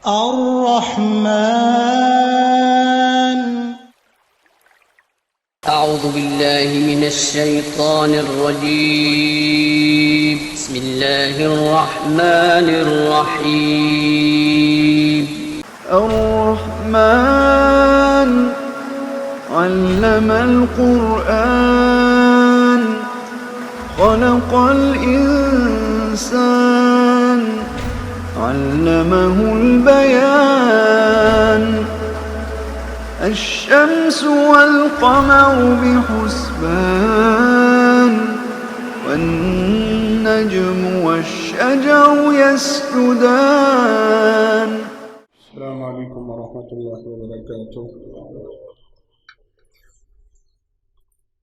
الرحمن. أعوذ بالله من الشيطان الرجيم. بسم الله الرحمن الرحيم. الرحمن علم القرآن خلق الإنسان علمه البيان الشمس والقمر بحسبان والنجم والشجر يسجدان. السلام علیکم ورحمۃ اللہ وبرکاتہ.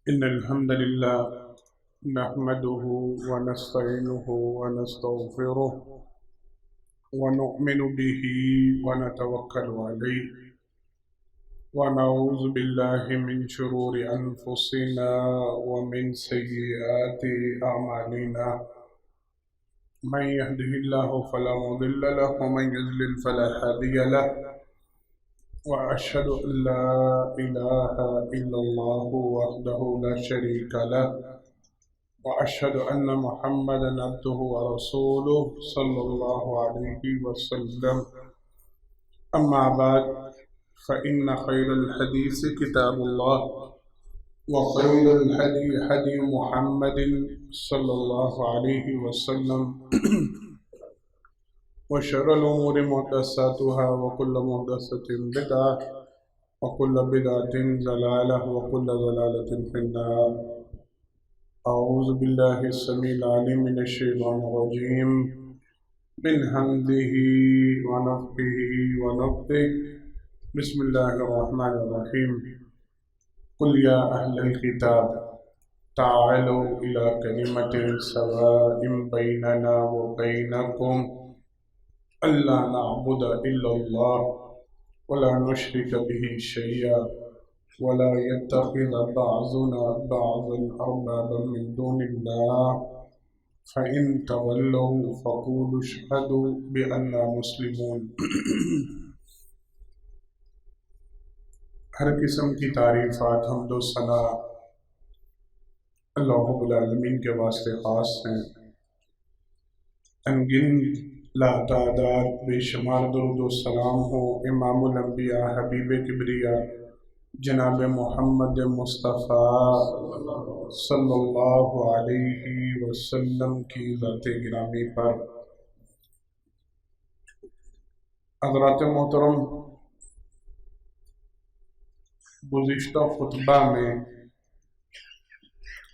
ان الحمد للہ نحمده ونستعینه ونستغفره ونؤمن به ونتوکل علیہ ونعوذ باللہ من شرور انفسنا ومن سیئات اعمالنا. من يهده الله فلا مضل له ومن يضلل فلا هادي له وأشهد أن لا إله إلا الله وحده لا شريك له وأشهد أن محمدا عبده ورسوله صلى الله عليه وسلم. أما بعد فإن خير الحديث كتاب الله وخير الهدي هدي محمد صلى الله عليه وسلم وشر الأمور محدثاتها وكل محدثة بدعة وكل بدعة ضلالة وكل ضلالة في النار. أعوذ بالله السميع العليم من الشيطان الرجيم من همزه ونفخه ونفثه. بسم الله الرحمن الرحيم. قل يا أهل الكتاب تعالوا إلى كلمة سواء بيننا وبينكم ألا نعبد إلا الله ولا نشرك به شيئا ولا يتخذ بعضنا بعضا أربابا من دون الله فإن تولوا فقولوا اشهدوا بأننا مسلمون. ہر قسم کی تعریفات حمد و ثنا اللہ رب العالمین کے واسطے خاص ہیں. انگن لا تعداد بے شمار درود و سلام ہو امام الانبیاء حبیب کبریا جناب محمد مصطفیٰ صلی اللہ علیہ وسلم کی ذات گرامی پر. حضرات محترم، گزشتہ خطبہ میں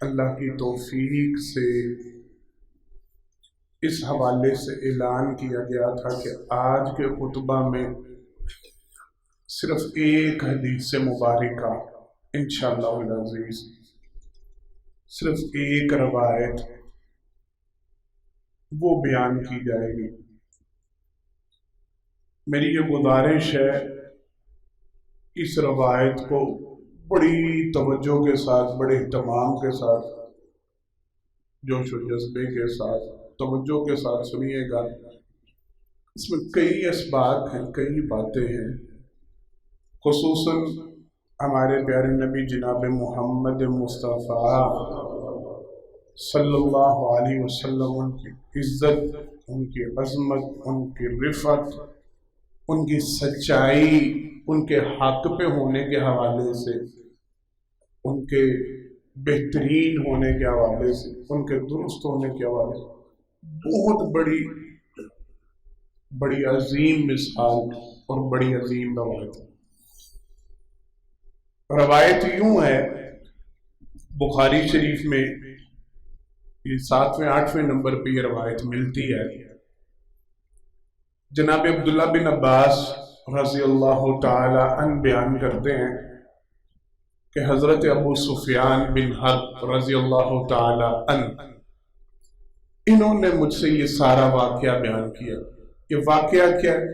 اللہ کی توفیق سے اس حوالے سے اعلان کیا گیا تھا کہ آج کے خطبہ میں صرف ایک حدیث مبارکہ انشاءاللہ العزیز، صرف ایک روایت وہ بیان کی جائے گی. میری یہ گزارش ہے اس روایت کو بڑی توجہ کے ساتھ، بڑے اہتمام کے ساتھ، جوش و جذبے کے ساتھ، توجہ کے ساتھ سنیے گا. اس میں کئی اسباق ہیں، کئی باتیں ہیں. خصوصاً ہمارے پیارے نبی جناب محمد مصطفیٰ صلی اللہ علیہ وسلم، ان کی عزت، ان کی عظمت، ان کی رفعت، ان کی سچائی، ان کے حق پہ ہونے کے حوالے سے، ان کے بہترین ہونے کے حوالے سے، ان کے درست ہونے کے حوالے سے بہت بڑی عظیم مثال اور بڑی عظیم روایت. روایت یوں ہے، بخاری شریف میں یہ 7ویں 8ویں نمبر پہ یہ روایت ملتی ہے. جناب عبداللہ بن عباس رضی اللہ تعالی عنہ بیان کرتے ہیں کہ حضرت ابو سفیان بن حرب رضی اللہ تعالی عنہ انہوں نے مجھ سے یہ سارا واقعہ بیان کیا. یہ واقعہ کیا ہے؟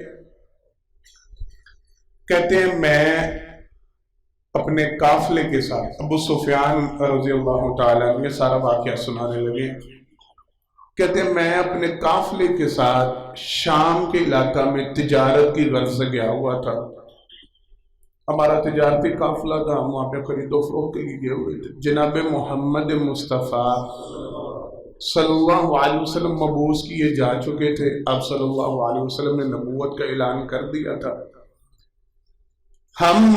کہتے ہیں میں اپنے قافلے کے ساتھ، ابو سفیان رضی اللہ تعالی عنہ یہ سارا واقعہ سنانے لگے. کہتے ہیں میں اپنے قافلے کے ساتھ شام کے علاقہ میں تجارت کی غرض سے گیا ہوا تھا. ہمارا تجارتی قافلہ تھا، ہم وہاں پہ خرید و فروخت کے لیے گئے ہوئے تھے. جناب محمد مصطفیٰ صلی اللہ علیہ وسلم مبعوث کیے جا چکے تھے. آپ صلی اللہ علیہ وسلم نے نبوت کا اعلان کر دیا تھا. ہم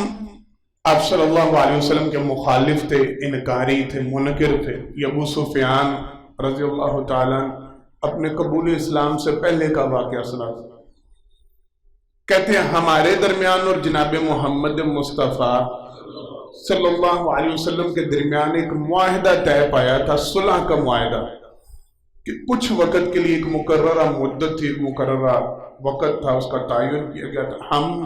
آپ صلی اللہ علیہ وسلم کے مخالف تھے، انکاری تھے، منکر تھے. ابو سفیان رضی اللہ تعالیٰ اپنے قبول اسلام سے پہلے کا واقعہ سنا. کہتے ہیں ہمارے درمیان اور جناب محمد مصطفیٰ صلی اللہ علیہ وسلم کے درمیان ایک معاہدہ طے پایا تھا، صلح کا معاہدہ، کہ کچھ وقت کے لیے ایک مقررہ مدت تھی، ایک مقررہ وقت تھا، اس کا تعین کیا گیا تھا. ہم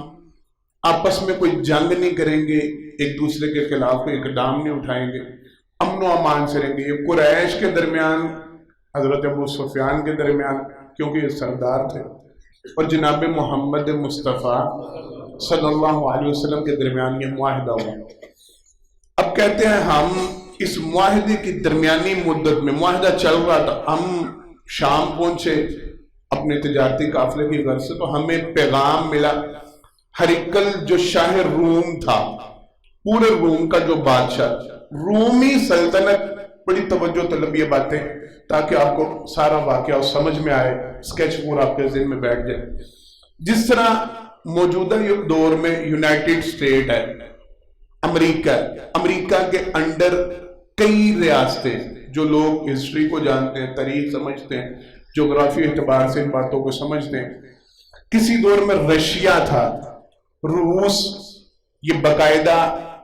آپس میں کوئی جنگ نہیں کریں گے، ایک دوسرے کے خلاف کوئی اقدام نہیں اٹھائیں گے، امن و امان سے رہیں گے. یہ قریش کے درمیان، حضرت ابو سفیان کے درمیان، کیونکہ یہ سردار تھے، اور جناب محمد مصطفیٰ صلی اللہ علیہ وسلم کے درمیان یہ معاہدہ ہوا. اب کہتے ہیں ہم اس معاہدے کی درمیانی مدت میں، معاہدہ چل رہا تھا، ہم شام پہنچے اپنے تجارتی قافلے کی غرض سے، تو ہمیں پیغام ملا. ہرقل جو شاہ روم تھا، پورے روم کا جو بادشاہ، رومی سلطنت، بڑی توجہ طلب یہ باتیں تاکہ آپ کو سارا واقعہ سمجھ میں آئے، اسکیچ پورا آپ کے ذہن میں بیٹھ جائے. جس طرح موجودہ دور میں یونائٹڈ اسٹیٹ ہے، امریکہ کے انڈر کئی ریاستیں، جو لوگ ہسٹری کو جانتے ہیں، تاریخ سمجھتے ہیں، جغرافی اعتبار سے ان باتوں کو سمجھتے ہیں. کسی دور میں رشیا تھا، روس، یہ باقاعدہ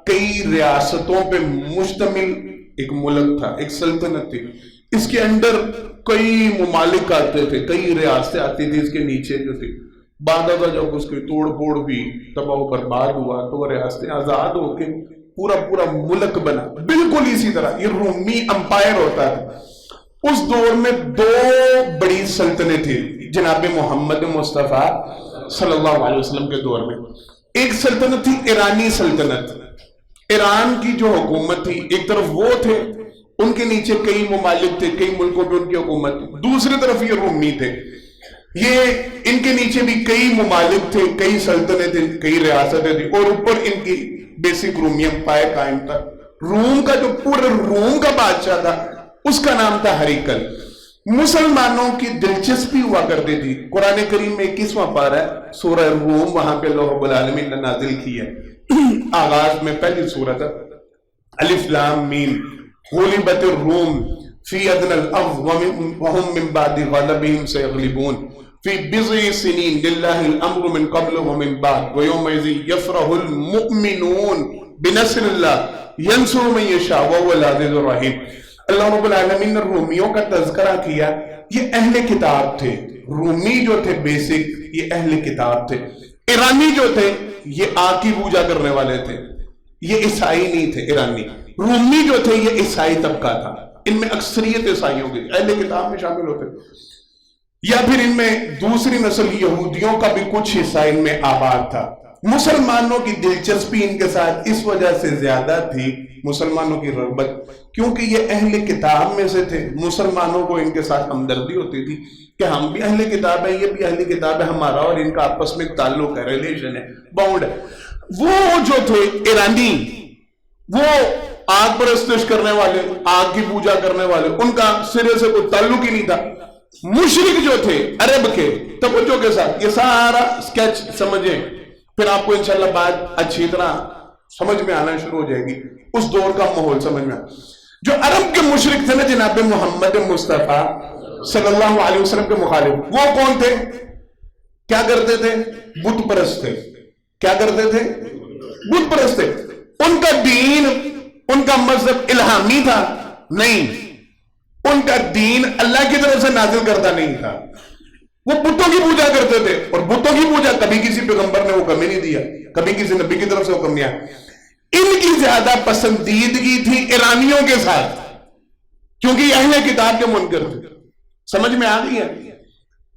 کئی ریاستوں پہ مشتمل ایک ملک تھا، ایک سلطنت تھی. اس کے اندر کئی ممالک آتے تھے، کئی ریاستیں آتی تھی اس کے نیچے جو تھی. بعد ازاں جب اس کی توڑ پھوڑ ہوئی، تباہ و برباد ہوا، تو وہ ریاستیں آزاد ہو کے پورا ملک بنا. بالکل اسی طرح یہ رومی امپائر ہوتا تھا. اس دور میں دو بڑی سلطنتیں تھیں جناب محمد مصطفیٰ صلی اللہ علیہ وسلم کے دور میں. ایک سلطنت تھی ایرانی سلطنت. ایران کی جو حکومت تھی، ایک طرف وہ تھے، ان کے نیچے کئی ممالک تھے، کئی ملکوں پہ ان کی حکومت تھی. دوسری طرف یہ رومی تھے، یہ ان کے نیچے بھی کئی ممالک تھے، کئی سلطنتیں، کئی ریاستیں تھیں، اور اوپر ان کی بیسک رومی امپائر قائم تھا. روم کا جو پورے روم کا بادشاہ تھا، اس کا نام تھا ہرقل. مسلمانوں کی دلچسپی ہوا کرتی تھی. قرآن کریم میں 21واں پارہ ہے، سورہ روم، وہاں پہ اللہ رب العالمین نے نازل کی ہے. آغاز میں پہلی سورت ہے، الف لام میم، غلبت الروم فی ادنى الارض وهم من بعد غلبهم سيغلبون في بضع سنين لله الامر من قبل ومن بعد ويومئذ يفرح المؤمنون بنصر الله ينصر من يشاء وهو العزيز الرحيم. اللہ رب العالمین نے رومیوں کا تذکرہ کیا. یہ اہل کتاب تھے. رومی جو تھے بیسک، یہ اہل کتاب تھے. ایرانی جو تھے، یہ آگ کی پوجا کرنے والے تھے. یہ عیسائی نہیں تھے ایرانی. رومی جو تھے یہ عیسائی طبقہ تھا. ان میں اکثریت عیسائیوں کی، اہل کتاب میں شامل ہوتے. یا پھر ان میں دوسری نسل یہودیوں کا بھی کچھ حصہ ان میں آباد تھا. مسلمانوں کی دلچسپی ان کے ساتھ اس وجہ سے زیادہ تھی، مسلمانوں کی رغبت، کیونکہ یہ اہل کتاب میں سے تھے. مسلمانوں کو ان کے ساتھ ہمدردی ہوتی تھی کہ ہم بھی اہل کتاب ہیں، یہ بھی اہل کتاب ہے، ہمارا اور ان کا آپس میں تعلق ہے، ریلیشن ہے، باؤنڈ ہے. وہ جو تھے ایرانی، وہ آگ پرستش کرنے والے، آگ کی پوجا کرنے والے، ان کا سرے سے کوئی تعلق ہی نہیں تھا. مشرک جو تھے عرب کے، توجہ کے ساتھ یہ سارا سکیچ سمجھیں، پھر آپ کو انشاءاللہ بات اچھی طرح سمجھ میں آنا شروع ہو جائے گی، اس دور کا ماحول سمجھ میں. جو عرب کے مشرک تھے نا جناب محمد مصطفیٰ صلی اللہ علیہ وسلم کے مخالف، وہ کون تھے؟ کیا کرتے تھے؟ بت پرست تھے. کیا کرتے تھے؟ بت پرست تھے. ان کا دین، ان کا مذہب الہامی تھا؟ نہیں. ان کا دین اللہ کی طرف سے نازل کردہ نہیں تھا. وہ بتوں کی پوجا کرتے تھے، اور بتوں کی پوجا کبھی کسی پیغمبر نے حکم ہی نہیں دیا، کبھی کسی نبی کی طرف سے حکم نہیں آیا. ان کی زیادہ پسندیدگی تھی ایرانیوں کے ساتھ، کیونکہ یہ اہل کتاب کے منکر تھے. سمجھ میں آ گئی ہے؟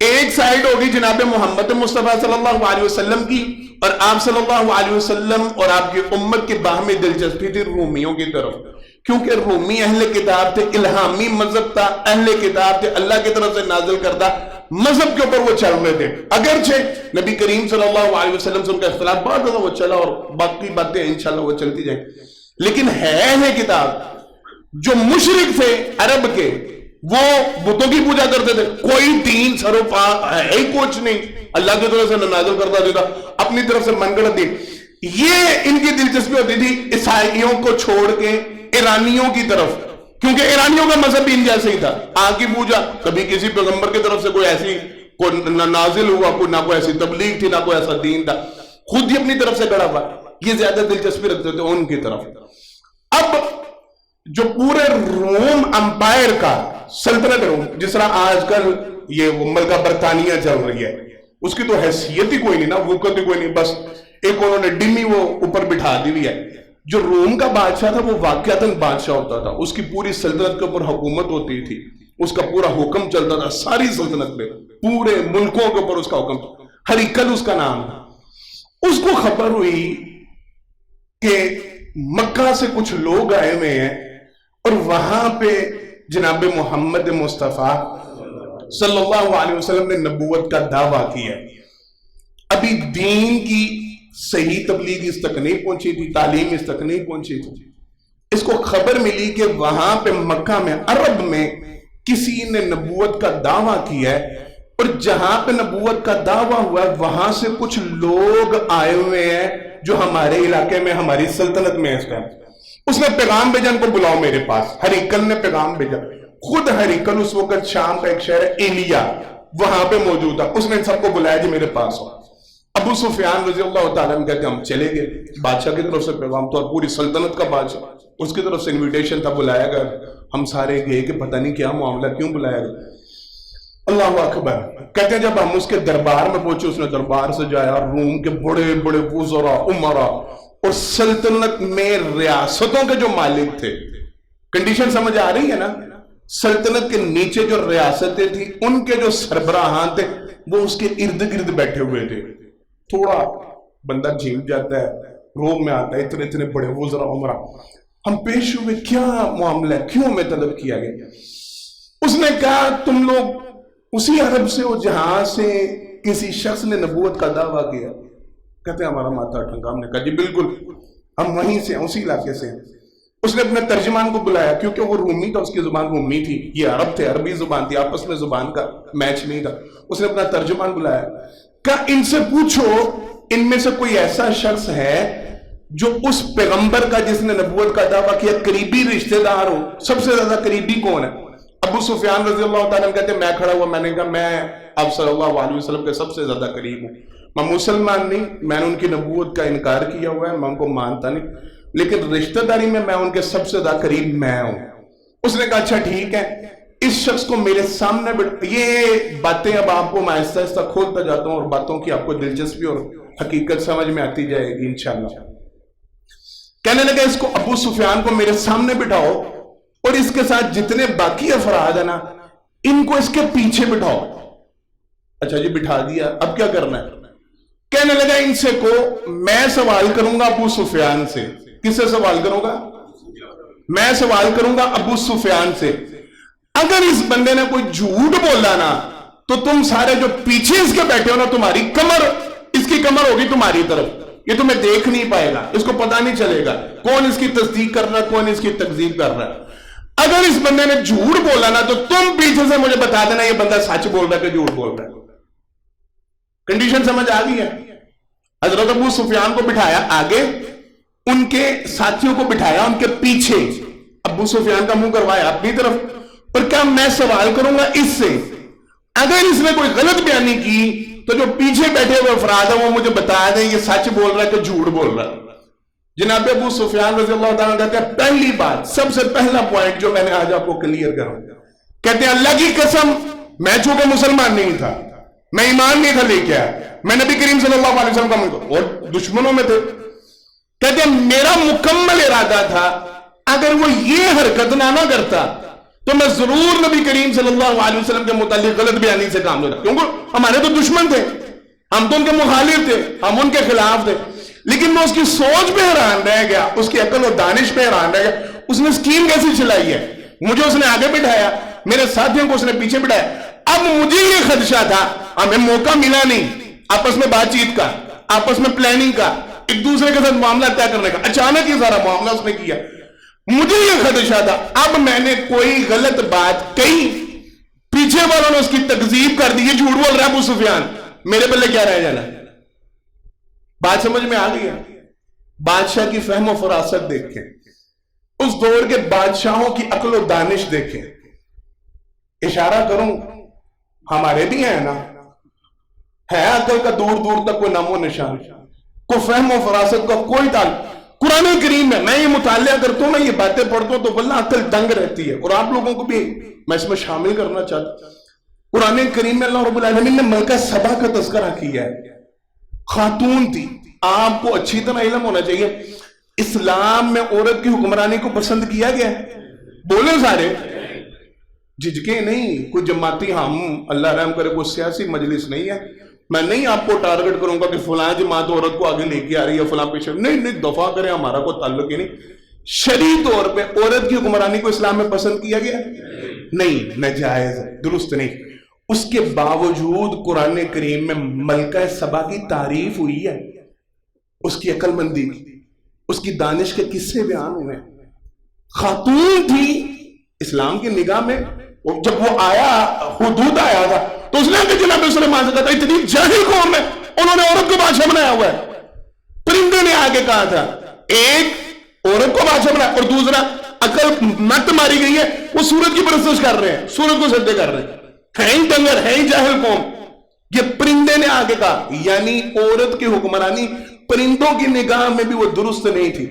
ایک سائیڈ ہوگی جناب محمد مصطفیٰ صلی اللہ علیہ وسلم کی، اور آپ صلی اللہ علیہ وسلم اور آپ کی امت کے باہمی دلچسپی تھی رومیوں کی طرف. کیونکہ رومی اہل کتاب تھے، الہامی مذہب تھا، اہل کتاب تھے، اللہ کی طرف سے نازل کردہ مذہب کے اوپر وہ چل رہے تھے. اگرچہ نبی کریم صلی اللہ علیہ وسلم سے ان کا اختلاف بہت زیادہ وہ چلا اور باقی باتیں انشاءاللہ وہ چلتی جائیں، لیکن ہے اہل کتاب. جو مشرک تھے عرب کے وہ بتوں کی پوجا کرتے تھے، کوئی دین سر و پا ہے ہی کچھ نہیں، اللہ کی طرف سے نازل کردہ دیتا، اپنی طرف سے من گڑت دین. یہ ان کی دلچسپی ہوتی تھی عیسائیوں کو چھوڑ کے ایرانیوں کی طرف، کیونکہ ایرانیوں کا مذہب بھی ان جیسے ہی تھا، آگ کی پوجا. کبھی کسی پیغمبر کی طرف سے کوئی ایسی کوئی نازل ہوا، کوئی نہ کوئی ایسی تبلیغ تھی، نہ کوئی ایسا دین تھا، خود ہی اپنی طرف سے گڑا ہوا. یہ زیادہ دلچسپی رکھتے تھے ان کی طرف. اب جو پورے روم امپائر کا سلطنت روم، جس طرح آج کل یہ ملکہ برطانیہ چل رہی ہے، اس کی تو حیثیت ہی کوئی نہیں نا، وقت ہی کوئی نہیں، بس ایک انہوں نے ڈمی وہ اوپر بٹھا دی ہوئی ہے. جو روم کا بادشاہ تھا وہ واقعتاً بادشاہ ہوتا تھا، اس کی پوری سلطنت کے اوپر حکومت ہوتی تھی، اس کا پورا حکم چلتا تھا ساری سلطنت میں، پورے ملکوں کے اوپر اس کا حکم تھا. ہریکل اس کا نام تھا. اس کو خبر ہوئی کہ مکہ سے کچھ لوگ آئے ہوئے ہیں اور وہاں پہ جناب محمد مصطفیٰ صلی اللہ علیہ وسلم نے نبوت کا دعویٰ کیا. ابھی دین کی صحیح تبلیغ اس تک نہیں پہنچی تھی، تعلیم اس تک نہیں پہنچی تھی. اس کو خبر ملی کہ وہاں پہ مکہ میں عرب میں کسی نے نبوت کا دعویٰ کیا ہے، اور جہاں پہ نبوت کا دعویٰ ہوا ہے وہاں سے کچھ لوگ آئے ہوئے ہیں جو ہمارے علاقے میں، ہماری سلطنت میں اس ٹائم. اس نے پیغام بھیجا ان کو بلاؤ میرے پاس. ہریکل نے پیغام بھیجا. خود ہریکل اس وقت شام کا ایک شہر ہے ایلیا، وہاں پہ موجود تھا. اس نے ان سب کو بلایا جی میرے پاس ہو. ابو سفیان رضی اللہ تعالیٰ عنہ کہتے ہم چلے گئے. بادشاہ کی طرف سے پیغام تھا اور پوری سلطنت کا بادشاہ، اس کی طرف سے انویٹیشن تھا، بلایا گیا. ہم سارے گئے کہ پتہ نہیں کیا معاملہ، کیوں بلایا گیا. اللہ اکبر. کہتے ہیں جب ہم اس کے دربار میں پہنچے، اس نے دربار سے جایا، روم کے بڑے بڑے وزراء، امراء اور سلطنت میں ریاستوں کے جو مالک تھے. کنڈیشن سمجھ آ رہی ہے نا؟ سلطنت کے نیچے جو ریاستیں تھی ان کے جو سربراہان تھے وہ اس کے ارد گرد بیٹھے ہوئے تھے. تھوڑا بندہ جھیل جاتا ہے، روم میں آتا ہے، اتنے اتنے بڑے وزراء امراء. ہم پیش ہوئے، کیا معاملہ ہے، کیوں ہمیں طلب کیا گیا؟ اس نے کہا تم لوگ اسی عرب سے ہو جہاں سے کسی شخص نے نبوت کا دعویٰ کیا. کہتے ہیں ہمارا ماتھا ٹھنکا. ہم نے کہا جی بالکل ہم وہیں سے ہیں، اسی علاقے سے ہیں. اس نے اپنے ترجمان کو بلایا کیونکہ وہ رومی تھا، اس کی زبان رومی تھی، یہ عرب تھے، عربی زبان تھی، آپس میں زبان کا میچ نہیں تھا. اس نے اپنا ترجمان بلایا، کہا ان سے پوچھو ان میں سے کوئی ایسا شخص ہے جو اس پیغمبر کا جس نے نبوت کا دعویٰ کیا قریبی رشتہ دار ہو. سب سے زیادہ قریبی کون ہے؟ ابو سفیان رضی اللہ تعالیٰ کہتے ہیں میں کھڑا ہوا، میں نے کہا میں آپ صلی اللہ علیہ وسلم کے سب سے زیادہ قریب ہوں. میں مسلمان نہیں، میں نے ان کی نبوت کا انکار کیا ہوا ہے، میں ان کو مانتا نہیں، لیکن رشتہ داری میں ان کے سب سے زیادہ قریب میں ہوں. اس نے کہا اچھا ٹھیک ہے، اس شخص کو میرے سامنے یہ باتیں اب آپ کو میں آہستہ آہستہ کھولتا جاتا ہوں اور باتوں کی آپ کو دلچسپی اور حقیقت سمجھ میں آتی جائے گی انشاءاللہ. کہنے لگا اس کو ابو سفیان کو میرے سامنے بٹھاؤ اور اس کے ساتھ جتنے باقی افراد ہیں نا ان کو اس کے پیچھے بٹھاؤ. اچھا جی بٹھا دیا، اب کیا کرنا ہے؟ کہنے لگا ان سے کو میں سوال کروں گا ابو سفیان سے. کس سے سوال کروں گا؟ میں سوال کروں گا ابو سفیان سے. اگر اس بندے نے کوئی جھوٹ بولا نا تو تم سارے جو پیچھے اس کے بیٹھے ہو نا، تمہاری کمر، اس کی کمر ہوگی تمہاری طرف، یہ تمہیں دیکھ نہیں پائے گا، اس کو پتہ نہیں چلے گا کون اس کی تصدیق کر رہا ہے کون اس کی تکذیب کر رہا ہے. اگر اس بندے نے جھوٹ بولا نا تو تم پیچھے سے مجھے بتا دینا یہ بندہ سچ بول رہا ہے کہ جھوٹ بول رہا ہے. کنڈیشن سمجھ آ گئی ہے؟ حضرت ابو سفیان کو بٹھایا آگے، ان کے ساتھیوں کو بٹھایا ان کے پیچھے، ابو سفیان کا منہ کروایا اپنی طرف اور کہا میں سوال کروں گا اس سے، اگر اس نے کوئی غلط بیانی کی تو جو پیچھے بیٹھے ہوئے افراد ہیں وہ مجھے بتا دیں یہ سچ بول رہا ہے کہ جھوٹ بول رہا ہے. جناب ابو سفیان رضی اللہ تعالیٰ کہتے ہیں پہلی بات، سب سے پہلا پوائنٹ جو میں نے آج آپ کو کلیئر کروں، کہتے ہیں اللہ کی قسم میں چونکہ مسلمان نہیں تھا، میں ایمان نہیں تھا لے کے آیا، میں نبی کریم صلی اللہ علیہ وسلم کا اور دشمنوں میں تھے. کہتے ہیں میرا مکمل ارادہ تھا اگر وہ یہ حرکت نہ کرتا تو میں ضرور نبی کریم صلی اللہ علیہ وسلم کے متعلق غلط بیانی سے کام لیتا، کیونکہ ہمارے تو دشمن تھے، ہم تو ان کے مخالف تھے، ہم ان کے خلاف تھے. لیکن میں اس کی سوچ پہ حیران رہ گیا، اس کی عقل و دانش پہ حیران رہ گیا. اس نے اسکیم کیسے چلائی ہے؟ مجھے اس نے آگے بٹھایا، میرے ساتھیوں کو اس نے پیچھے بٹھایا. اب مجھے یہ خدشہ تھا، ہمیں موقع ملا نہیں آپس میں بات چیت کا، آپس میں پلاننگ کا، ایک دوسرے کے ساتھ معاملہ طے کرنے کا. اچانک یہ سارا معاملہ اس نے کیا. مجھے یہ خدشہ تھا اب میں نے کوئی غلط بات کہی، پیچھے والوں نے اس کی تکذیب کر دی، یہ جھوٹ بول رہا ہے ابو سفیان، میرے پلے کیا رہ جانا. بات سمجھ میں آ گئی ہے؟ بادشاہ کی فہم و فراست دیکھیں، اس دور کے بادشاہوں کی عقل و دانش دیکھیں. اشارہ کروں، ہمارے بھی ہیں نا، ہے عقل کا دور دور تک کوئی نام و نشان، کوئی فہم و فراست کا کوئی تعلق. قرآن کریم میں میں یہ مطالعہ کرتا ہوں، میں یہ باتیں پڑھتا ہوں تو واللہ عقل دنگ رہتی ہے. اور آپ لوگوں کو بھی میں اس میں شامل کرنا چاہتا ہوں. قرآن کریم میں اللہ رب العالمین نے ملکہ سبا کا تذکرہ کیا ہے. خاتون تھی. آپ کو اچھی طرح علم ہونا چاہیے، اسلام میں عورت کی حکمرانی کو پسند کیا گیا ہے. بولے سارے، جھجکے نہیں. کوئی جماعتی ہم اللہ رحم کرے کوئی سیاسی مجلس نہیں ہے. میں نہیں آپ کو ٹارگٹ کروں گا کہ فلاں جماعت عورت کو آگے لے کے آ رہی ہے، فلاں پیچھے. نہیں، دفاع کریں، ہمارا کوئی تعلق ہی نہیں. شرعی طور پہ عورت کی حکمرانی کو اسلام میں پسند کیا گیا نہیں، ناجائز، درست نہیں. اس کے باوجود قرآن کریم میں ملکہ سبا کی تعریف ہوئی ہے، اس کی عقل مندی کی، اس کی دانش کے قصے بیان ہوئے. خاتون تھی اسلام کی نگاہ میں. جب وہ آیا، حدود آیا تھا تو اس نے کہ جناب سلیمان سے کہا تھا اتنی جاہل قوم ہے، انہوں نے عورت کو بادشاہ بنایا ہوا ہے. پرندے نے آگے کہا تھا، ایک عورت کو بادشاہ بنایا اور دوسرا عقل مت ماری گئی ہے، وہ سورج کی پرستش کر رہے ہیں، سورج کو سجدے کر رہے ہیں. ہے ہی ڈنگر، ہے ہی جاہل قوم. یہ پرندے نے آگے کہا، یعنی عورت کی حکمرانی پرندوں کی نگاہ میں بھی وہ درست نہیں تھی.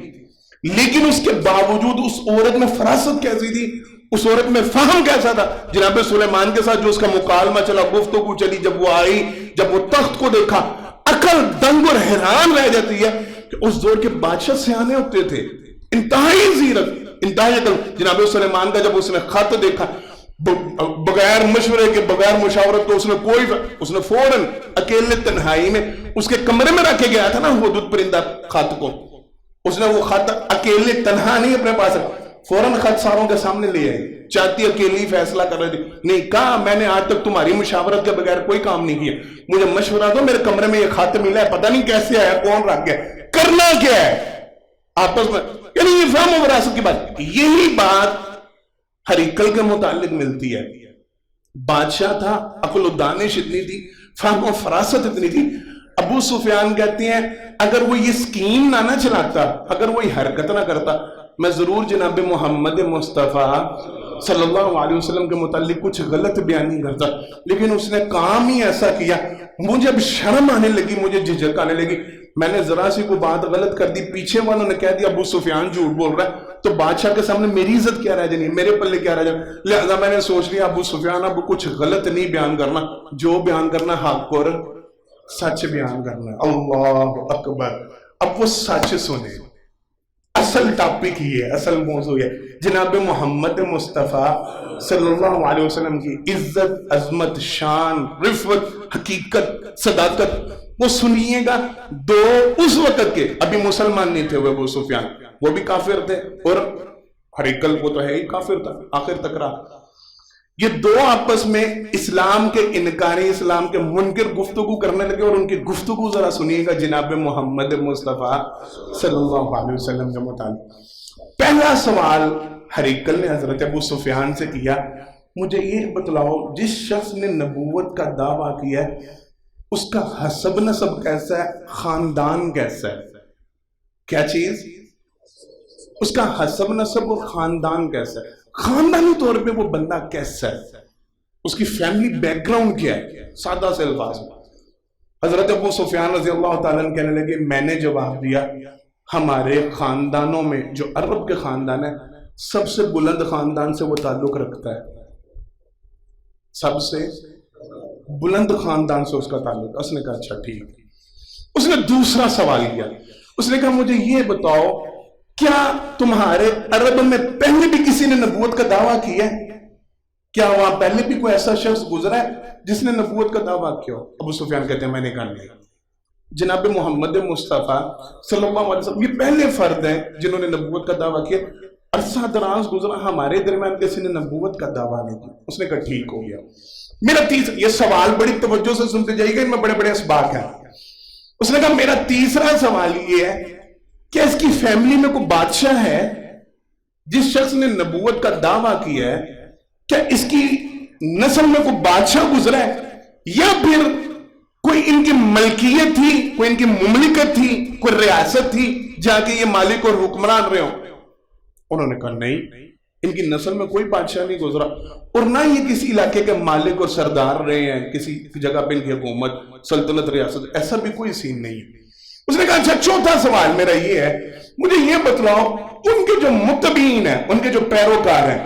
لیکن اس کے باوجود اس عورت میں فراست کیسی تھی، اس عورت میں فہم کیسا تھا. جناب سلیمان کے ساتھ جو اس کا مکالمہ چلا، گفتگو چلی، جب وہ آئی، جب وہ تخت کو دیکھا، عقل دنگ اور حیران رہ جاتی ہے کہ اس دور کے بادشاہ سیانے ہوتے تھے، انتہائی زیرک، انتہائی عقل. جناب سلیمان کا جب اس نے خط دیکھا، بغیر مشورے کے، بغیر مشاورت تو اس نے فوراً اکیلے تنہائی میں اس کے کمرے میں رکھ کے گیا تھا نا حدود پرندہ خط کو، اس نے وہ خط اکیلے تنہا نہیں اپنے پاس، فوراً خط ساروں کے سامنے لے آئی. چاہتی اکیلی فیصلہ کر رہی تھی. نہیں، کہا میں نے آج تک تمہاری مشاورت کے بغیر کوئی کام نہیں کیا، مجھے مشورہ دو، میرے کمرے میں یہ خط ملا ہے، پتہ نہیں کیسے آیا، کون رکھ گیا، کرنا کیا ہے آپس میں. یعنی یہ فہم و وراثت کی بات. یہی بات ہریکل کے متعلق ملتی ہے. بادشاہ تھا، عقل و دانش اتنی تھی، فہم و فراست اتنی تھی. ابو سفیان کہتے ہیں اگر وہ یہ سکیم نہ چلاتا، اگر وہ یہ حرکت نہ کرتا، میں ضرور جناب محمد مصطفیٰ صلی اللہ علیہ وسلم کے متعلق کچھ غلط بیان نہیں کرتا. لیکن اس نے کام ہی ایسا کیا، مجھے اب شرم آنے لگی، مجھے جھجک آنے لگی. میں نے ذرا سی کوئی بات غلط کر دی، پیچھے والوں نے کہہ دیا ابو سفیان جھوٹ بول رہا ہے، تو بادشاہ کے سامنے میری عزت کیا رہ جانی، میرے پلے کیا رہ جانا. لہذا میں نے سوچ لیا ابو سفیان اب کچھ غلط نہیں بیان کرنا، جو بیان کرنا حق اور سچ بیان کرنا. اللہ اکبر. اب وہ سچ سنے. اصل ٹاپک ہی ہے، اصل موضوع ہے جناب محمد مصطفیٰ صلی اللہ علیہ وسلم کی عزت، عظمت، شان، رفعت، حقیقت، صداقت. وہ سنیے گا. دو اس وقت کے ابھی مسلمان نہیں تھے وہ ابو سفیان، وہ بھی کافر تھے، اور ہریکل وہ تو ہے ہی کافر تھا آخر تک رہا. یہ دو آپس میں اسلام کے انکاری، اسلام کے منکر گفتگو کرنے لگے. اور ان کی گفتگو ذرا سنیے گا جناب محمد مصطفیٰ صلی اللہ علیہ وسلم کے متعلق. پہلا سوال ہریکل نے حضرت ابو سفیان سے کیا، مجھے یہ بتلاؤ جس شخص نے نبوت کا دعویٰ کیا ہے اس کا حسب نسب کیسا ہے، خاندان کیسا ہے؟ کیا چیز؟ اس کا حسب نسب اور خاندان کیسا ہے، خاندانی طور پہ وہ بندہ کیسا ہے، اس کی فیملی بیک گراؤنڈ کیا ہے. سادہ سے الفاظ میں حضرت ابو سفیان رضی اللہ تعالیٰ عنہ کہنے لگے، میں نے جواب دیا ہمارے خاندانوں میں جو عرب کے خاندان ہے سب سے بلند خاندان سے وہ تعلق رکھتا ہے، سب سے بلند خاندان سے اس کا تعلق. اس نے کہا اچھا ٹھیک. اس نے دوسرا سوال کیا، اس نے کہا مجھے یہ بتاؤ کیا تمہارے عرب میں پہلے بھی کسی نے نبوت کا دعویٰ کیا ہے؟ کیا وہاں پہلے بھی کوئی ایسا شخص گزرا ہے جس نے نبوت کا دعویٰ کیا؟ ابو سفیان کہتے ہیں میں نے کہا نہیں. جناب محمد مصطفیٰ صلی اللہ علیہ وسلم یہ پہلے فرد ہیں جنہوں نے نبوت کا دعویٰ کیا. عرصہ دراز گزرا، ہمارے درمیان کسی نے نبوت کا دعویٰ نہیں کیا. اس نے کہا ٹھیک ہو گیا. میرا یہ سوال بڑی توجہ سے سنتے جائیے گا، ان میں بڑے بڑے اسباق ہیں. اس نے کہا میرا تیسرا سوال یہ ہے کہ اس کی فیملی میں کوئی بادشاہ ہے جس شخص نے نبوت کا دعویٰ کیا ہے، کیا اس کی نسل میں کوئی بادشاہ گزرا ہے یا پھر کوئی ان کی ملکیت تھی، کوئی ان کی مملکت تھی، کوئی ریاست تھی جہاں کے یہ مالک اور حکمران رہے ہوں؟ انہوں نے کہا نہیں، ان کی نسل میں کوئی بادشاہ نہیں گزرا اور نہ یہ کسی علاقے کے مالک اور سردار رہے ہیں، کسی جگہ پہ ان کی حکومت، سلطنت، ریاست، ایسا بھی کوئی سین نہیں. اس نے کہا اچھا چوتھا سوال میرا یہ ہے، مجھے یہ بتلاؤ ان کے جو متبعین ہیں، ان کے جو پیروکار ہیں،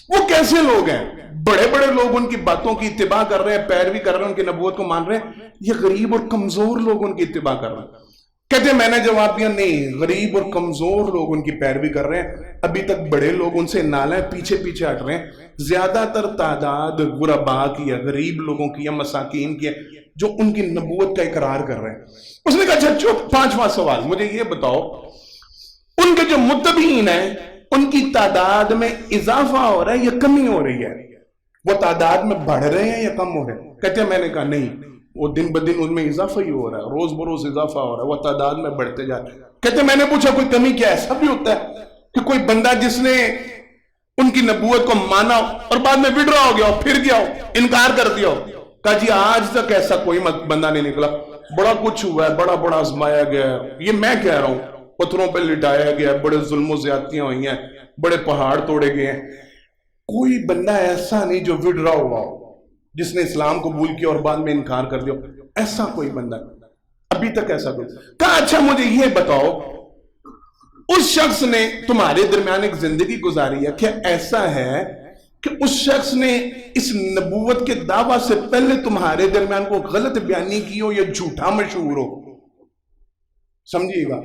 وہ کیسے لوگ ہیں؟ بڑے بڑے لوگ ان کی باتوں کی اتباع کر رہے ہیں، پیروی کر رہے ہیں، ان کی نبوت کو مان رہے ہیں، یہ غریب اور کمزور لوگ ان کی اتباع کر رہے ہیں؟ کہتے ہیں میں نے جواب دیا نہیں، غریب اور کمزور لوگ ان کی پیروی کر رہے ہیں، ابھی تک بڑے لوگ ان سے نالے پیچھے پیچھے ہٹ رہے ہیں. زیادہ تر تعداد غرباء کی ہے، غریب لوگوں کی ہے، مساکین کی ہے، جو ان کی نبوت کا اقرار کر رہے ہیں. اس نے کہا اچھا پانچواں سوال مجھے یہ بتاؤ، ان کے جو متبعین ہیں ان کی تعداد میں اضافہ ہو رہا ہے یا کمی ہو رہی ہے؟ وہ تعداد میں بڑھ رہے ہیں یا کم ہو رہے ہیں؟ کہتے ہیں میں نے کہا نہیں، وہ دن بدن ان میں اضافہ ہی ہو رہا ہے، روز بروز اضافہ ہو رہا ہے، وہ تعداد میں بڑھتے جا رہے ہیں. کہتے ہیں میں نے پوچھا کوئی کمی کیا ہے؟ ایسا بھی ہوتا ہے کہ کوئی بندہ جس نے ان کی نبوت کو مانا اور بعد میں وڈرا ہو گیا ہو، پھر گیا ہو، انکار کر دیا ہو؟ کہا جی آج تک ایسا کوئی بندہ نہیں نکلا، بڑا کچھ ہوا ہے، بڑا بڑا آزمایا گیا ہے، یہ میں کہہ رہا ہوں، پتھروں پہ لٹایا گیا ہے، بڑے ظلم و زیادتیاں ہوئی ہیں، بڑے پہاڑ توڑے گئے ہیں، کوئی بندہ ایسا نہیں جو وڈرا ہوا ہو، جس نے اسلام قبول کیا اور بعد میں انکار کر دیا، ایسا کوئی بندہ ابھی تک ایسا کوئی. کہا اچھا مجھے یہ بتاؤ اس شخص نے تمہارے درمیان ایک زندگی گزاری ہے، کیا ایسا ہے کہ اس شخص نے اس نبوت کے دعویٰ سے پہلے تمہارے درمیان کو غلط بیانی کی ہو یا جھوٹا مشہور ہو؟ سمجھیے گا،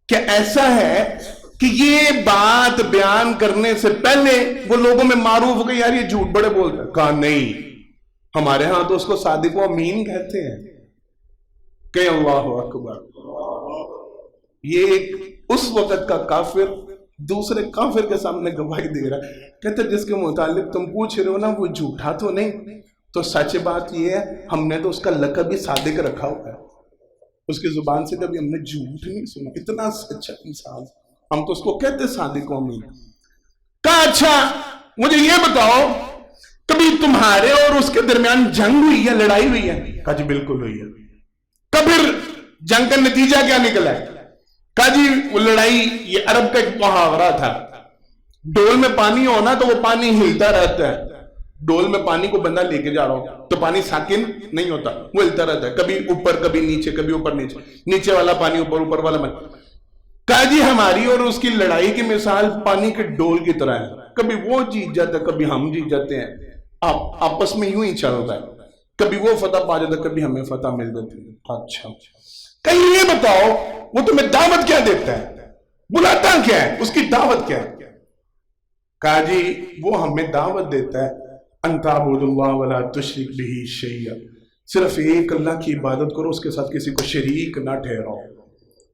کیا ایسا ہے کہ یہ بات بیان کرنے سے پہلے وہ لوگوں میں معروف ہو گئی یار یہ جھوٹ بڑے بولتے ہیں؟ کہا نہیں، ہمارے ہاں تو اس کو صادق و امین کہتے ہیں. کہ اللہ اکبر. یہ ایک اس وقت کا کافر دوسرے کافر کے سامنے گواہی دے رہا ہے، کہتے جس کے متعلق تم پوچھ رہے ہو نا وہ جھوٹا تو نہیں، تو سچ بات یہ ہے ہم نے تو اس کا لقب ہی صادق رکھا ہوا ہے، اس کی زبان سے کبھی ہم نے جھوٹ نہیں سنا، اتنا سچا انسان، ہم تو اس کو کہتے صادق و امین. کہا اچھا مجھے یہ بتاؤ کبھی تمہارے اور اس کے درمیان جنگ ہوئی ہے، لڑائی ہوئی ہے؟ کہا جی بالکل ہوئی ہے. کبھی جنگ کا نتیجہ کیا نکلا ہے؟ کہا جی وہ لڑائی، یہ عرب کا ایک محاورہ تھا، ڈول میں پانی ہونا تو وہ پانی ہلتا رہتا ہے، ڈول میں پانی کو بندہ لے کے جا رہا ہو تو پانی ساکن نہیں ہوتا، وہ ہلتا رہتا ہے، کبھی اوپر کبھی نیچے، کبھی اوپر نیچے، نیچے والا پانی اوپر، اوپر والا پانی. کہا جی ہماری اور اس کی لڑائی کی مثال پانی کے ڈول کی طرح ہے، کبھی وہ جیت جاتا ہے کبھی ہم جیت جاتے ہیں، آپس میں یوں ہی چل رہا ہے، کبھی وہ فتح پا جاتا ہے کبھی ہمیں فتح مل جاتی ہے. اچھا کہیں یہ بتاؤ وہ تمہیں دعوت کیا دیتا ہے، بلاتا کیا ہے، اس کی دعوت کیا ہے؟ کہا جی وہ ہمیں دعوت دیتا ہے ان تعبدوا اللہ ولا تشرک بہ شیئا، صرف ایک اللہ کی عبادت کرو، اس کے ساتھ کسی کو شریک نہ ٹھہراؤ.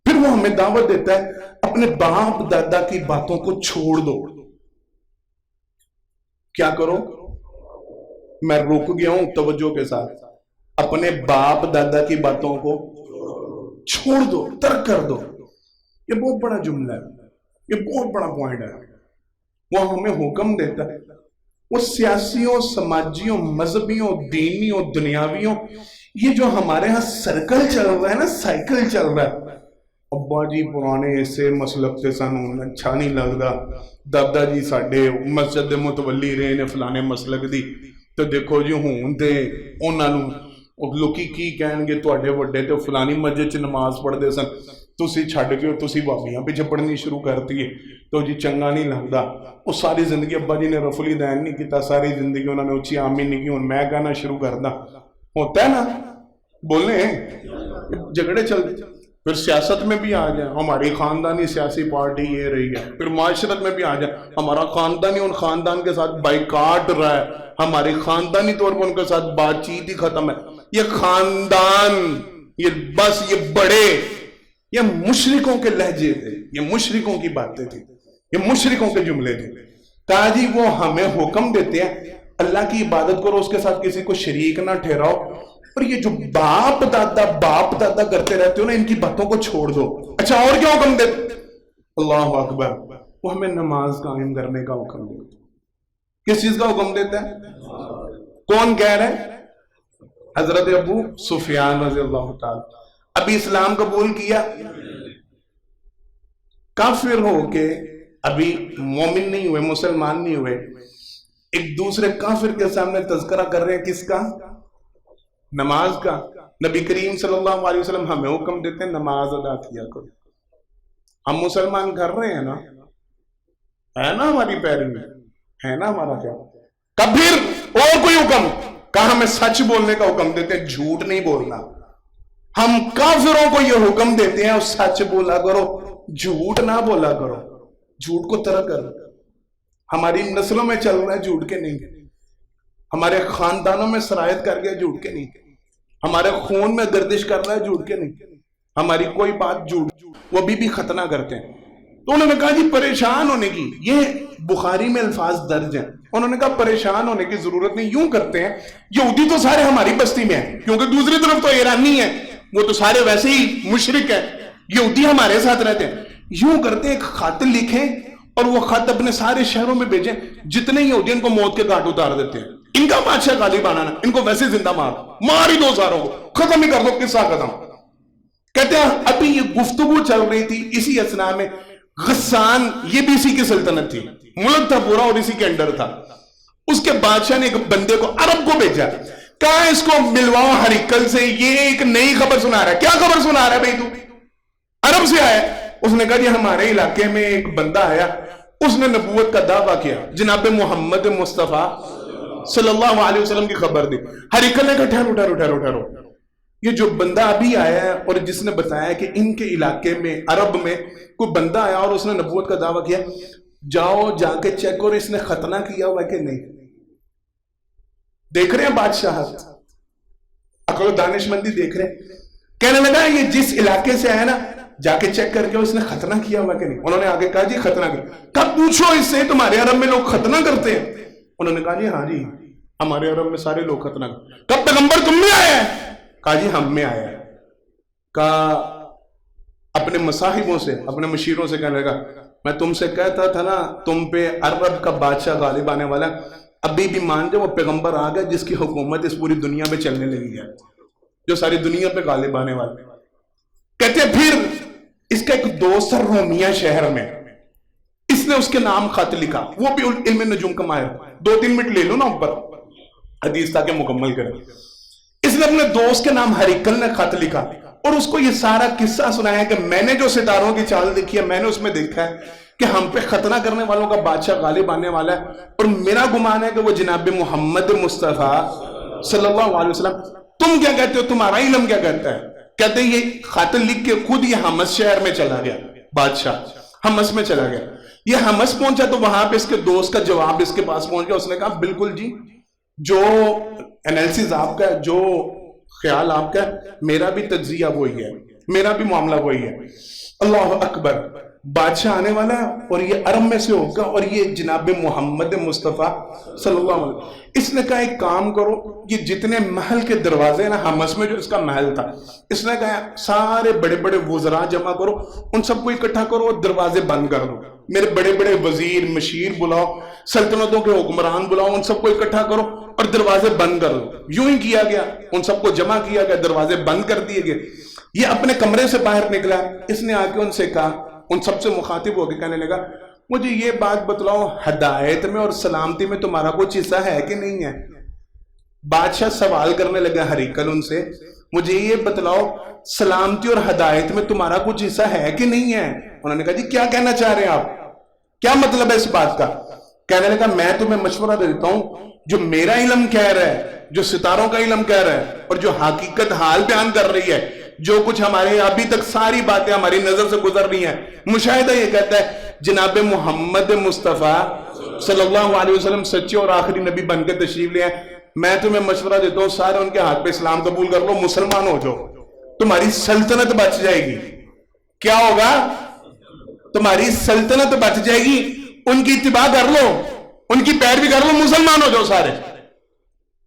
پھر وہ ہمیں دعوت دیتا ہے اپنے باپ دادا کی باتوں کو چھوڑ دو. کیا کرو؟ میں رک گیا ہوں توجہ کے ساتھ، اپنے باپ دادا کی باتوں کو چھوڑ دو، ترک کر دو. یہ بہت بڑا جملہ ہے، یہ بہت بڑا پوائنٹ ہے. وہ ہمیں حکم دیتا ہے، وہ سیاسیوں، سماجیوں، مذہبیوں، دینیوں، دنیاویوں، یہ جو ہمارے ہاں سرکل چل رہا ہے نا، سائیکل چل رہا ہے، ابا جی پرانے ایسے مسلک تے سانوں اچھا نہیں لگدا، دادا جی ساڈے مسجد دے متولی رہے نے فلانے مسلک دی، تو دیکھو جی ہون تے انہاں نوں لوکی کی کہن گے تواڈے وڈے تے فلانی مسجد چ نماز پڑھدے سن، تسی چھڈ کے تسی بابیاں پیچھے پڑھنی شروع کرتی ہے، تو جی چنگا نہیں لگدا. وہ ساری زندگی ابا جی نے رفع الدین نہیں کیتا، ساری زندگی انہوں نے اچھی آمین نہیں کی، ہن میں کہنا شروع کردا. ہوتا ہے نا، بولنے جھگڑے چلتے. پھر سیاست میں بھی آ جائیں، ہماری خاندانی سیاسی پارٹی یہ رہی ہے. پھر معاشرت میں بھی آ جائیں، ہمارا خاندانی ان خاندان کے ساتھ بائیکاٹ رہا ہے، ہماری خاندانی طور پر ان کے ساتھ بات چیت ہی ختم ہے. یہ خاندان، یہ بس یہ بڑے، یہ مشرکوں کے لہجے تھے، یہ مشرکوں کی باتیں تھی، یہ مشرکوں کے جملے تھے. کہا جی وہ ہمیں حکم دیتے ہیں اللہ کی عبادت کرو، اس کے ساتھ کسی کو شریک نہ ٹھہراؤ، اور یہ جو باپ دادا کرتے رہتے ہو نا، ان کی باتوں کو چھوڑ دو. اچھا اور کیا حکم دیتے؟ اللہ اکبر، وہ ہمیں نماز قائم کرنے کا حکم دیتے. کس چیز کا حکم دیتا ہے؟ کون کہہ رہے ہیں؟ حضرت ابو سفیان رضی اللہ تعالی. ابھی اسلام قبول کیا، کافر ہو کے ابھی مومن نہیں ہوئے، مسلمان نہیں ہوئے، ایک دوسرے کافر کے سامنے تذکرہ کر رہے ہیں کس کا؟ نماز کا. نبی کریم صلی اللہ علیہ وسلم ہمیں حکم دیتے ہیں نماز ادا کیا کرو. ہم مسلمان کر رہے ہیں نا، ہے نا ہماری پیروی میں، ہے نا ہمارا کیا؟ کبھی اور کوئی حکم کہا ہمیں سچ بولنے کا حکم دیتے ہیں، جھوٹ نہیں بولنا. ہم کافروں کو یہ حکم دیتے ہیں سچ بولا کرو، جھوٹ نہ بولا کرو، جھوٹ کو ترک کرو. ہماری نسلوں میں چل رہا ہے جھوٹ کے نہیں، ہمارے خاندانوں میں سرایت کر گیا جھوٹ کے نہیں، ہمارے خون میں گردش کر رہا ہے جھوٹ کے نہیں، ہماری کوئی بات جھوٹ، وہ بھی ختنہ کرتے ہیں. تو انہوں نے کہا جی پریشان ہونے کی، یہ بخاری میں الفاظ درج ہیں، انہوں نے کہا پریشان ہونے کی ضرورت نہیں. یوں کرتے ہیں، یہودی تو سارے ہماری بستی میں ہیں، کیونکہ دوسری طرف تو ایرانی ہیں، وہ تو سارے ویسے ہی مشرک ہیں، یہودی ہمارے ساتھ رہتے ہیں. یوں کرتے ہیں ایک خط لکھیں اور وہ خط اپنے سارے شہروں میں بھیجیں، جتنے یہودی ان کو موت کے گھاٹ اتار دیتے ہیں. ان کا بادشاہ غالب آنا، ان کو ویسے زندہ مار ہی دو ساروں کو، ختم ہی کر دو، قصہ ختم. کہتے ہیں ابھی یہ گفتگو چل رہی تھی، اسی اثناء میں غسان، یہ بھی اسی کی سلطنت تھی، ملک تھا پورا اور اسی کے انڈر تھا. اس کے بادشاہ نے ایک بندے کو عرب کو بھیجا، کہا اس کو ملواؤ ہرکل سے، یہ ایک نئی خبر سنا رہا ہے. کیا خبر سنا رہا ہے بھائی تو؟ عرب سے آیا. اس نے کہا جی ہمارے علاقے میں ایک بندہ آیا، اس نے نبوت کا دعویٰ کیا، جناب محمد مصطفیٰ صلی اللہ علیہ وسلم کی خبر دی. ہرکل نے کہا ٹھہرو، یہ جو بندہ ابھی آیا ہے اور جس نے بتایا کہ ان کے علاقے میں عرب میں کوئی بندہ آیا اور اس نے نبوت کا دعویٰ کیا، جاؤ جا کے چیک کرو اس نے ختنہ کیا ہوا ہے کہ نہیں. دیکھ رہے ہیں بادشاہت، عقل و دانش مندی دیکھ رہے ہیں. کہنے لگا یہ جس علاقے سے آیا نا، جا کے چیک کر کے اس نے ختنہ کیا ہوا کہ نہیں. انہوں نے آگے کہا جی ختنہ کیا. کب پوچھو اس سے تمہارے عرب میں لوگ ختنہ کرتے ہیں؟ انہوں نے کہا جی ہاں جی ہمارے عرب میں سارے لوگ ختنہ کرتے. کب پیغمبر تم میں آیا ہے؟ کہا جی ہم میں آیا ہے. کہا اپنے مصاحبوں سے، اپنے مشیروں سے کہنے لگا میں تم سے کہتا تھا نا تم پہ عرب کا بادشاہ غالب آنے والا، ابھی بھی مان جاؤ وہ پیغمبر آ گیا جس کی حکومت اس پوری دنیا میں چلنے لگی ہے، جو ساری دنیا پہ غالب آنے والا. کہتے ہیں پھر اس کا ایک دوست ہے رومیہ شہر میں، اس نے اس کے نام خط لکھا، وہ بھی علم نجوم کا ماہر. 2-3 منٹ لے لو نا اوپر حدیث تاکہ مکمل کریں. اس نے اپنے دوست کے نام ہرکل نے خط لکھا اور اس کو یہ سارا قصہ سنایا کہ میں نے جو ستاروں کی چال دیکھی ہے، میں نے اس میں دیکھا ہے کہ ہم پہ ختنہ کرنے والوں کا بادشاہ غالب آنے والا ہے، اور میرا گمان ہے کہ وہ جناب محمد مصطفیٰ صلی اللہ علیہ وسلم. تم کیا کہتے ہو؟ تمہارا علم کیا کہتا ہے؟ کہتے ہیں یہ خط لکھ کے خود یہ حمص شہر میں چلا گیا، بادشاہ حمص میں چلا گیا. یہ حمص پہنچا تو وہاں پہ اس کے دوست کا جواب اس کے پاس پہنچ گیا. اس نے کہا بالکل جی، جو انالیسز آپ کا ہے، جو خیال آپ کا ہے، میرا بھی تجزیہ وہی ہے، میرا بھی معاملہ وہی ہے. اللہ اکبر، بادشاہ آنے والا ہے اور یہ عرب میں سے ہوگا اور یہ جناب محمد مصطفیٰ صلی اللہ علیہ وسلم. اس نے کہا ایک کام کرو، یہ جتنے محل کے دروازے نا، حمص میں جو اس کا محل تھا، اس نے کہا سارے بڑے بڑے وزراء جمع کرو، ان سب کو اکٹھا کرو اور دروازے بند کر دو. میرے بڑے بڑے وزیر مشیر بلاؤ، سلطنتوں کے حکمران بلاؤ، ان سب کو اکٹھا کرو اور دروازے بند کر دو. یوں ہی کیا گیا، ان سب کو جمع کیا گیا، دروازے بند کر دیے گئے. یہ اپنے کمرے سے باہر نکلا، اس نے آ کے ان سے کہا، ان سب سے مخاطب ہو کے کہنے لگا مجھے یہ بات بتلاؤ، ہدایت میں اور سلامتی میں تمہارا کچھ حصہ ہے کہ نہیں ہے؟ بادشاہ سوال کرنے لگا ہرکل ان سے، مجھے یہ بتلاؤ سلامتی اور ہدایت میں تمہارا کچھ حصہ ہے کہ نہیں ہے؟ انہوں نے کہا جی کیا کہنا چاہ رہے ہیں آپ، کیا مطلب ہے اس بات کا؟ کہنے لگا میں تمہیں مشورہ دیتا ہوں، جو میرا علم کہہ رہا ہے، جو ستاروں کا علم کہہ رہا ہے، اور جو حقیقت حال بیان کر رہی ہے، جو کچھ ہمارے ابھی تک ساری باتیں ہماری نظر سے گزر رہی ہیں، مشاہدہ یہ کہتا ہے جناب محمد مصطفیٰ صلی اللہ علیہ وسلم سچے اور آخری نبی بن کے تشریف لے آئے. میں تمہیں مشورہ دیتا ہوں سارے ان کے ہاتھ پہ اسلام قبول کر لو، مسلمان ہو جاؤ، تمہاری سلطنت بچ جائے گی. کیا ہوگا؟ تمہاری سلطنت بچ جائے گی. ان کی اتباع کر لو, ان کی پیروی کر لو, مسلمان ہو جاؤ سارے.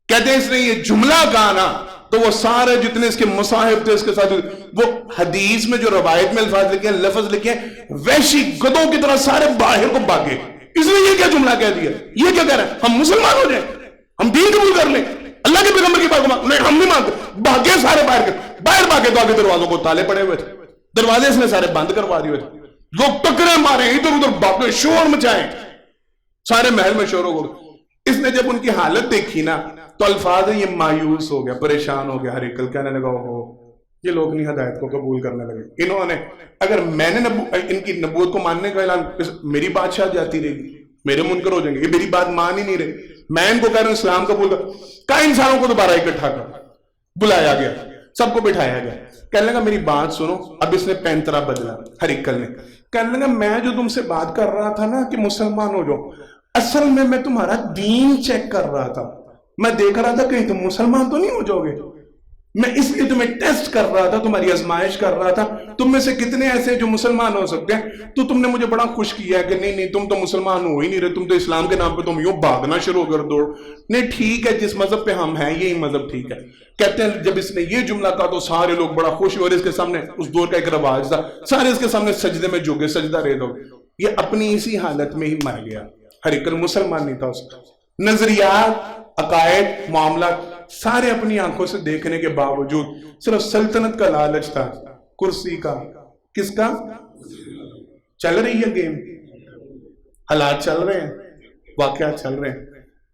کہتے ہیں اس نے یہ جملہ کہا نا تو وہ سارے جتنے اس کے مصاحب تھے اس کے ساتھ, وہ حدیث میں جو روایت میں الفاظ لکھے ہیں, لفظ لکھے ہیں, وحشی گدوں کی طرح سارے باہر کو بھاگے. اس نے یہ کیا جملہ کہہ دیا, یہ کیا کہہ رہا ہے, ہم مسلمان ہو جائیں, ہم دین قبول کر لیں, اللہ کے پیغمبر کی بات کو مان, ہم نہیں مانتے. بھاگے سارے باہر بھاگے تو آگے دروازوں کو تالے پڑے ہوئے تھے, دروازے اس نے سارے بند کروا دیے تھے. لوگ ٹکرے مارے, ادھر ادھر بھاگے, شور مچائیں, سارے محل میں شور ہو گئے. اس نے جب ان کی حالت دیکھی نا تو الفاظ ہیں, یہ مایوس ہو گیا, پریشان ہو گیا. ہریکل کہنے لگا ہو یہ لوگ نہیں ہدایت کو قبول کرنے لگے. انہوں نے, اگر میں نے ان کی نبوت کو ماننے کا اعلان, میری بادشاہ جاتی رہے گی, میرے منکر ہو جائیں گے, یہ میری بات مان ہی نہیں رہے. میں ان کو کہہ رہا ہوں اسلام قبول کر. کئی انسانوں کو دوبارہ اکٹھا کر بلایا گیا, سب کو بٹھایا گیا. کہنے لگا میری بات سنو. اب اس نے پینترا بدلا ہریکل نے. کہنے لگا میں جو تم سے بات کر رہا تھا نا کہ مسلمان ہو جاؤ, اصل میں تمہارا دین چیک کر رہا تھا. میں دیکھ رہا تھا کہیں تم مسلمان تو نہیں ہو جاؤ گے. میں اس لیے تمہیں ٹیسٹ کر رہا تھا, تمہاری آزمائش کر رہا تھا, تم میں سے کتنے ایسے جو مسلمان ہو سکتے ہیں. تو تم نے مجھے بڑا خوش کیا کہ نہیں تم تو مسلمان ہو ہی نہیں رہے, تم تو اسلام کے نام پہ تم یوں بھاگنا شروع کر دو. نہیں ٹھیک ہے, جس مذہب پہ ہم ہیں یہی مذہب ٹھیک ہے. کہتے ہیں جب اس نے یہ جملہ کہا تو سارے لوگ بڑا خوش ہوئے. اور اس کے سامنے, اس دور کا ایک رواج تھا, سارے اس کے سامنے سجدے میں جھکے, سجدہ ریز ہو. یہ اپنی اسی حالت میں ہی مر گیا. ہریکل مسلمان نہیں تھا. اس کا نظریات, عقائد, معاملات سارے اپنی آنکھوں سے دیکھنے کے باوجود صرف سلطنت کا لالچ تھا, کرسی کا. کس کا؟ چل رہی ہے گیم, حالات چل رہے ہیں, واقعات چل رہے ہیں,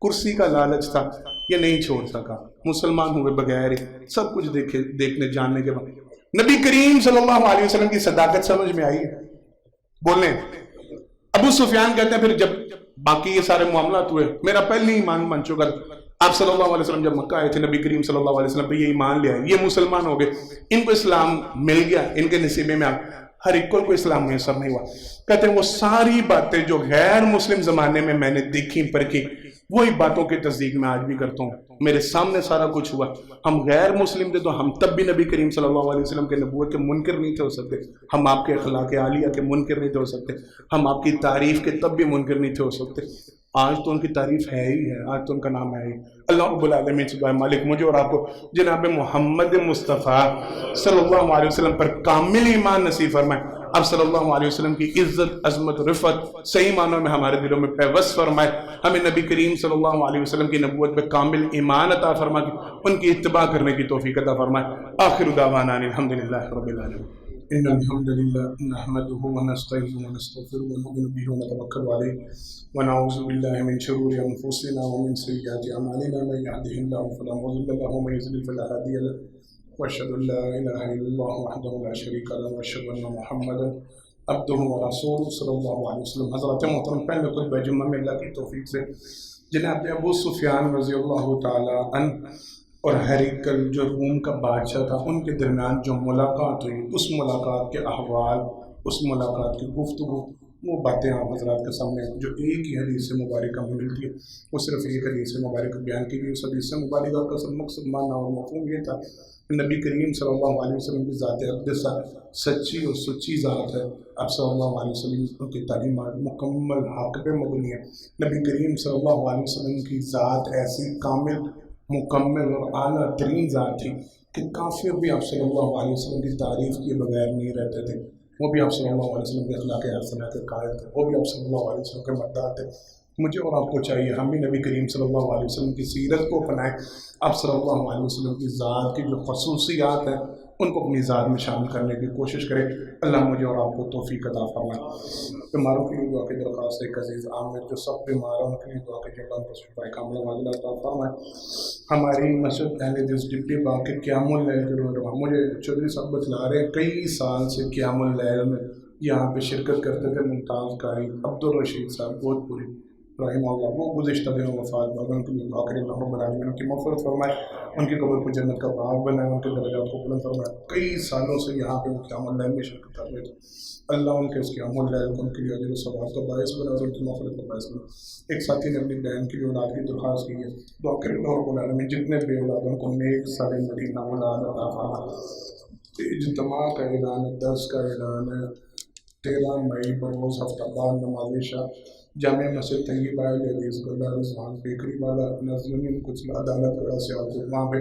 کرسی کا لالچ تھا, یہ نہیں چھوڑ سکا. مسلمان ہوئے بغیر سب کچھ دیکھنے جاننے کے بعد نبی کریم صلی اللہ علیہ وسلم کی صداقت سمجھ میں آئی. بولیں. ابو سفیان کہتے ہیں پھر جب باقی یہ سارے معاملات ہوئے, میرا پہلے ایمان بن چکا تھا. آپ صلی اللہ علیہ وسلم جب مکہ آئے تھے, نبی کریم صلی اللہ علیہ وسلم پہ یہ ایمان لے آئے, یہ مسلمان ہو گئے, ان کو اسلام مل گیا, ان کے نصیبے میں ہر ایک کو اسلام میسر نہیں ہوا. کہتے ہیں وہ ساری باتیں جو غیر مسلم زمانے میں میں نے دیکھی پرکھی, وہی باتوں کی تصدیق میں آج بھی کرتا ہوں. میرے سامنے سارا کچھ ہوا. ہم غیر مسلم تھے تو ہم تب بھی نبی کریم صلی اللہ علیہ وسلم کے نبوت کے منکر نہیں تھے ہو سکتے, ہم آپ کے اخلاق عالیہ کے منکر نہیں تھے ہو سکتے, ہم آپ کی تعریف کے تب بھی منکر نہیں تھے ہو سکتے. آج تو ان کی تعریف ہے ہی ہے, آج تو ان کا نام ہے ہی. اللہ رب العالمین سے دعا ہے مالک مجھے اور آپ کو جناب محمد مصطفیٰ صلی اللہ علیہ وسلم پر کامل ایمان نصیب فرمائے. آپ صلی اللہ علیہ وسلم کی عزت, عظمت, رفعت صحیح معنوں میں ہمارے دلوں میں پیوست فرمائے. ہمیں نبی کریم صلی اللہ علیہ وسلم کی نبوت پہ کامل ایمان عطا فرمائے, ان کی اتباع کرنے کی توفیق عطا فرمائے. آخر دعوانا الحمدللہ رب العالمین. ان الحمد لله نحمده ونستعينه ونستغفره ونؤمن به ونتوكل عليه ونعوذ بالله من شرور انفسنا ومن سيئات اعمالنا. من يهده الله فلا مضل له ومن يضلل فلا هادي له. واشهد ان لا اله الا الله وحده لا شريك له واشهد ان محمدا عبده ورسوله صلی اللہ علیہ وسلم. حضرات محترم, پہلے خطبہ جمعہ میں اللہ کی توفیق سے جناب ابو سفیان رضی اللہ تعالی عنہ اور ہریکل جو روم کا بادشاہ تھا, ان کے درمیان جو ملاقات ہوئی, اس ملاقات کے احوال, اس ملاقات کی گفتگو, وہ باتیں آپ حضرات کے سامنے جو ایک ہی حدیث مبارکہ میں ملتی ہے, وہ صرف ایک حدیث مبارکہ بیان کی گئی. اس حدیث مبارکہ کا سب مقصد ماننا اور مفہوم یہ تھا کہ نبی کریم صلی اللہ علیہ وسلم کی ذات اقدسہ سچی اور سچی ذات ہے. آپ صلی اللہ علیہ وسلم کی تعلیمات مکمل حق پہ مبنی ہے. نبی کریم صلی اللہ علیہ وسلم کی ذات ایسی کامل, مکمل اور اعلیٰ ترین ذات تھی کہ کافر بھی آپ صلی اللہ علیہ وسلم کی تعریف کیے بغیر نہیں رہتے تھے. وہ بھی آپ صلی اللہ علیہ وسلم کے اخلاق حسنہ کے قائل تھے, وہ بھی آپ صلی اللہ علیہ وسلم کے مداح تھے. مجھے اور آپ کو چاہیے ہم بھی نبی کریم صلی اللہ علیہ وسلم کی سیرت کو اپنائیں. آپ صلی اللہ علیہ وسلم کی ذات کی جو خصوصیات ہیں ان کو اپنی ذات میں شامل کرنے کی کوشش کریں. اللہ مجھے اور آپ کو توفیق عطا فرمائے. بیماروں کے لیے دعا کی درخواست ہے. عزیز عامر جو سب بیمار ہیں ان کے لیے دعا کی کہ اللہ کو شفا کاملہ عاجلہ عطا فرمائے. ہماری مسجد اہل حدیث ڈبی باغ کے قیام اللیل کے روز مجھے چودھری صاحب بتلا رہے ہیں کئی سال سے قیام اللیل میں یہاں پہ شرکت کرتے تھے. ممتاز قاری عبدالرشید صاحب بہت پوری رحمہ اللہ, وہ گزشتہ دنوں وفات پا گئے. ان کے لیے دعا کریں اللہ رب العالمین ان کی مغفرت فرمائے, ان کی قبر کو جنت کا باغ بنائے, ان کے درجات کو بلند فرمائے. کئی سالوں سے یہاں پہ وہ قیام اللیل میں شرکت کر رہے تھے. اللہ ان کے اس قیام اللیل کو ان کے لیے اجر و ثواب کا باعث بنا اور ان کی مغفرت کا باعث بنا. ایک ساتھی نے اپنی بہن کے لیے اولاد کی درخواست کی ہے, دعا کریں اللہ رب العالمین جتنے بے اولاد ان کو نیک صالح مدینہ اولاد عطا فرمائے. اجتماع کا اعلان ہے, درس کا اعلان ہے. 13 مئی بروز ہفتہ بعد نماز عشاء جامع مسجد طیب علی حدیث گلہ رضوان بیکری والا نظیونین کچھ عدالت گڑا سیاحت وہاں پہ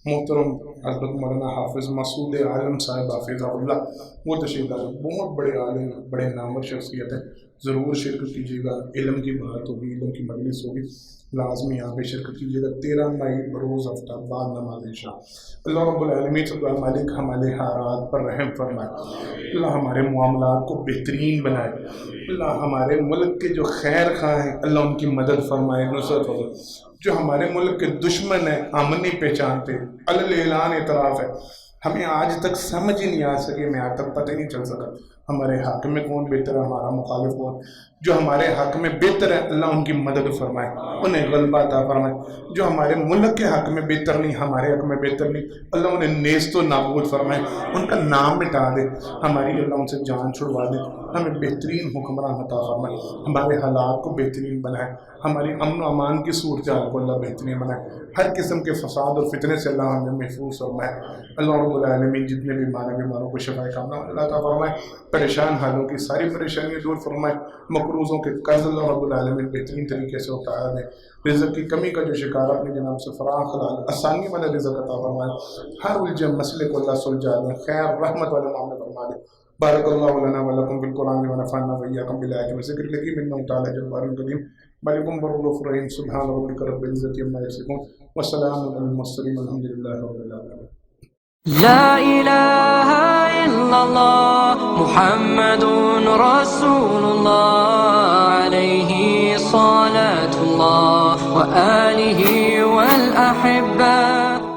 محترم حضرت مولانا حافظ مسعود عالم صاحب حافظ اللہ وہ تشریف لائے. بہت بڑے عالم بڑے نامور شخصیت ہیں. ضرور شرکت کیجیے گا. علم کی بات ہوگی, علم کی مجلس ہوگی, لازمی یہاں پہ شرکت کیجیے گا. 13 مئی بروز ہفتہ بعد نماز عشاء. اللہ رب العالمین سے دعا مالک ہمارے حالات پر رحم فرمائے. اللہ ہمارے معاملات کو بہترین بنائے. اللہ ہمارے ملک کے جو خیر خواہ ہیں اللہ ان کی مدد فرمائے, نصرت فرمائے. جو ہمارے ملک کے دشمن ہیں امن نہیں پہچانتے, اعلان اعتراف ہے, ہمیں آج تک سمجھ ہی نہیں آ سکے, میں آج تک پتہ ہی نہیں چل سکا ہمارے حق میں کون بہتر ہے, ہمارا مخالف کون. جو ہمارے حق میں بہتر ہے اللہ ان کی مدد فرمائے, انہیں غلبہ عطا فرمائے. جو ہمارے ملک کے حق میں بہتر نہیں, ہمارے حق میں بہتر نہیں, اللہ انہیں نیست و نابود فرمائے, ان کا نام مٹا دے. ہماری اللہ ان سے جان چھڑوا دے. ہمیں بہترین حکمران عطا فرمائے, ہمارے حالات کو بہترین بنائے, ہماری امن و امان کی صورتحال کو اللہ بہترین بنائے. ہر قسم کے فساد اور فتنے سے اللہ ہمیں محفوظ فرمائے. اللہ رب العالمین جتنے بیماروں کو شفا کاملہ اللہ عطا فرمائے. پریشان حالوں کی ساری پریشانیاں دور فرمائے. مقروضوں کے قرض اللہ رب العالمین بہترین طریقے سے اتار دے. رزق کی کمی کا جو شکار اپنے جناب سے فراخ حلال آسانی والا رزق عطا فرمائے. ہر الجھے مسئلے کو اللہ سلجھا دے, خیر رحمت والے معاملے فرما دے. بارک اللہ لنا ولکم بالقرآن ونفعنا وإياكم بالآيات والذكر الحكيم إنه تعالى جبار كريم ملك بر رحيم سبحان ربك رب العزة عما يصفون وسلام على المرسلين والحمد لله رب العالمين. لا إله إلا الله محمد رسول الله عليه صلاة الله وآله والأحبة.